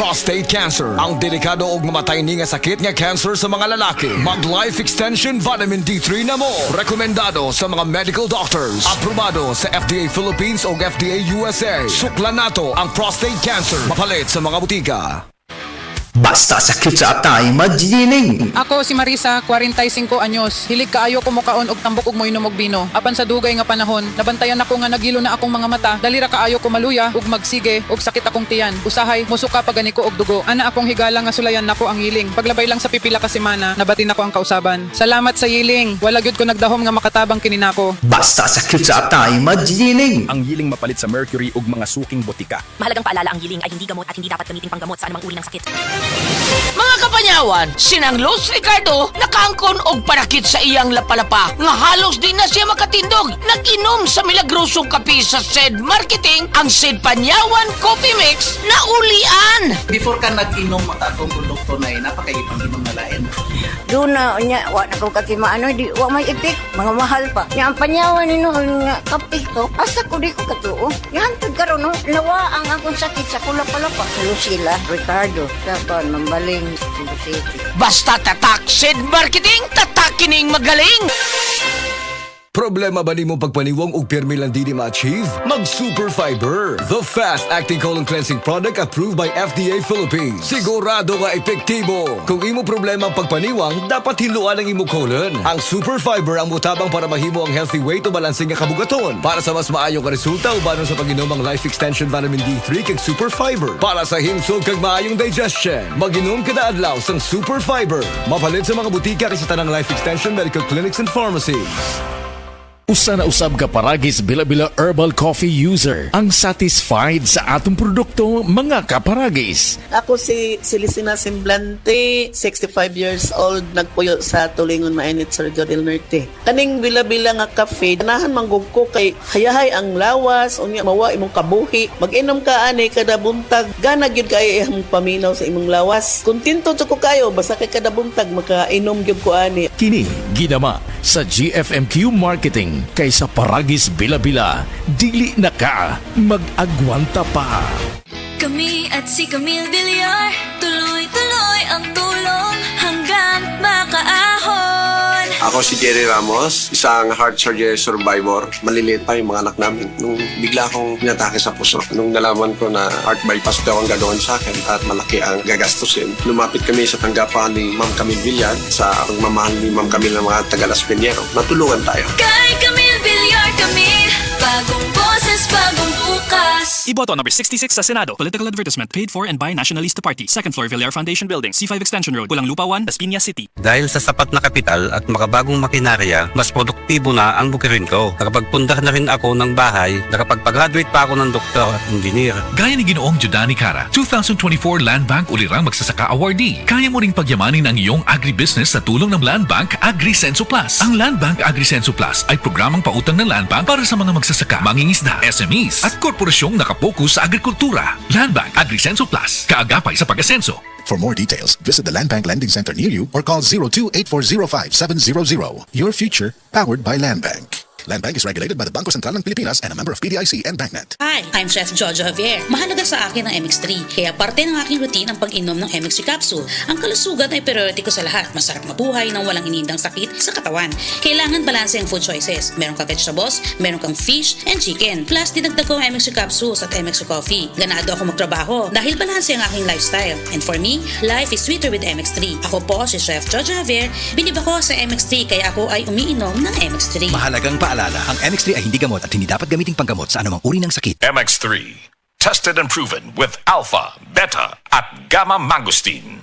prostate cancer. Ang delikado og mamatay ni nga sakit nga cancer sa mga lalaki. Mag Life Extension Vitamin D3 na mo. Rekomendado sa mga medical doctors. Aprobado sa FDA Philippines o FDA USA. Suklan nato ang prostate cancer. Mapalit sa mga butika. Basta sakit sa atay, magdining. Ako si Marisa, 45 anyos. Hilig kaayo ko mukaon og tambok og moinom og bino. Apan sa dugay nga panahon, nabantayan ako nga nagilo na akong mga mata. Dalira kaayo ko maluya ug magsige og sakit akong tiyan. Usahay musuka pagani ko og dugo. Ana akong higala nga sulayan nako ang yiling. Paglabay lang sa pipila ka semana, nabatin ako ang kausaban. Salamat sa yiling. Wala gyud ko nagdahom nga makatabang kini nako. Basta sakit sa atay, magdining. Ang yiling mapalit sa mercury ug mga suking botika. Mahalagang paalala, ang yiling ay hindi gamot at hindi dapat gamitin panggamot sa anumang uri ng sakit. Mga kapanyawan, sinang Luz Ricardo nakaangkon og parakit sa iyang lapalapa nga halos di na siya makatindog. Nag-inom sa milagrosong kape sa SED Marketing ang SED Panyawan Coffee Mix na ulian. Before ka nag-inom atong produkto na napakaibang inom na lain. Doon na nya wa na ko kasi maano di wa may epek mga mahal pa. Nya ang panyawan nino nga kape ko asa ko di ko katuo. Yan tud karon no nawa ang akong sakit sa kulap-palapa. Lucila Ricardo sa kon mambaling Cebu City. Basta tatak SED Marketing, tatak kining magaling. Problema ba ni mo pagpaniwang og pirmi lang di ma-achieve? Mag Super Fiber, the fast-acting colon cleansing product approved by FDA Philippines. Sigurado nga epektibo. Kung imo problema ang pagpaniwang, dapat hiluan ang imo colon. Ang Super Fiber ang mutabang para mahimo ang healthy weight o balansing nga kabugaton. Para sa mas maayo ka resulta ubanon sa pag-inom ang Life Extension Vitamin D3 kag Super Fiber. Para sa himsog kag maayong digestion, mag-inom kada adlaw sang Super Fiber. Mapalit sa mga butika kay sa tanang Life Extension Medical Clinics and Pharmacies. Usa na usab ka paragis bila-bila herbal coffee user ang satisfied sa atong produkto, mga kaparagis. Ako si Celisina Semblante, 65 years old, nagpuyo sa Tulingon Mainit, Surigao del Norte. Kaning bila-bila nga kafe, ganahan manggug ko kay hayahay ang lawas, unya mawa imong kabuhi. Mag-inom ka ani kada buntag, gana gyud kay imong paminaw sa imong lawas. Kontento jud ko kayo basta kay kada buntag makainom gyud ko ani. Kini ginama sa GFMQ Marketing kaysa paragis bila-bila, dili na ka mag-agwanta pa. Kami at si Camille Villar, tuloy-tuloy ang tulong hanggang makaahon. Ako si Jerry Ramos, isang heart surgery survivor. Maliliit pa yung mga anak namin. Nung bigla akong inatake sa puso, nung nalaman ko na heart bypass daw ang gagawin sa akin at malaki ang gagastusin, lumapit kami sa tanggapan ni Ma'am Camille Villar sa pagmamahal ni Ma'am Camille ng mga taga Las Piñero. Natulungan tayo. Kay Camille Villar kami, bagong boses, bagong bukas. Iboto number 66 sa Senado. Political advertisement paid for and by Nationalista Party. Second floor, Villar Foundation Building, C5 Extension Road, Pulang Lupa 1, Las Piñas City. Dahil sa sapat na kapital at makabagong makinarya, mas produktibo na ang bukirin ko. Nakapagpundar na rin ako ng bahay, nakapagpag-graduate pa ako ng doktor at engineer. Gaya ni Ginoong Jodani Cara, 2024 Land Bank Ulirang Magsasaka Awardee. Kaya mo ring pagyamanin ang iyong agribusiness sa tulong ng Land Bank AgriSenso Plus. Ang Land Bank AgriSenso Plus ay programang pautang ng Land Bank para sa mga magsasaka, mangingisda, SMEs at korporasyong nakapokus sa agrikultura. Land Bank AgriSenso Plus, kaagapay sa pag-asenso. For more details, visit the Land Bank Lending Center near you or call 02-8405-700. Your future, powered by Land Bank. Land Bank is regulated by the Bangko Sentral ng Pilipinas and a member of PDIC and BancNet. Hi, I'm Chef Jojo Javier. Mahalaga sa akin ang MX3, kaya parte ng aking routine ang pag-inom ng MX3 capsule. Ang kalusugan ay priority ko sa lahat. Masarap mabuhay nang walang inindang sakit sa katawan. Kailangan balanse ang food choices. Meron kang vegetables, meron kang fish and chicken. Plus, dinagdag ko ang MX3 capsules at MX3 coffee. Ganado ako magtrabaho dahil balanse ang aking lifestyle. And for me, life is sweeter with MX3. Ako po si Chef Jojo Javier. Bilib ako sa MX3 kaya ako ay umiinom ng MX3. Mahalagang paalala, ang MX3 ay hindi gamot at hindi dapat gamiting panggamot sa anumang uri ng sakit. MX3, tested and proven with alpha, beta, at gamma mangosteen.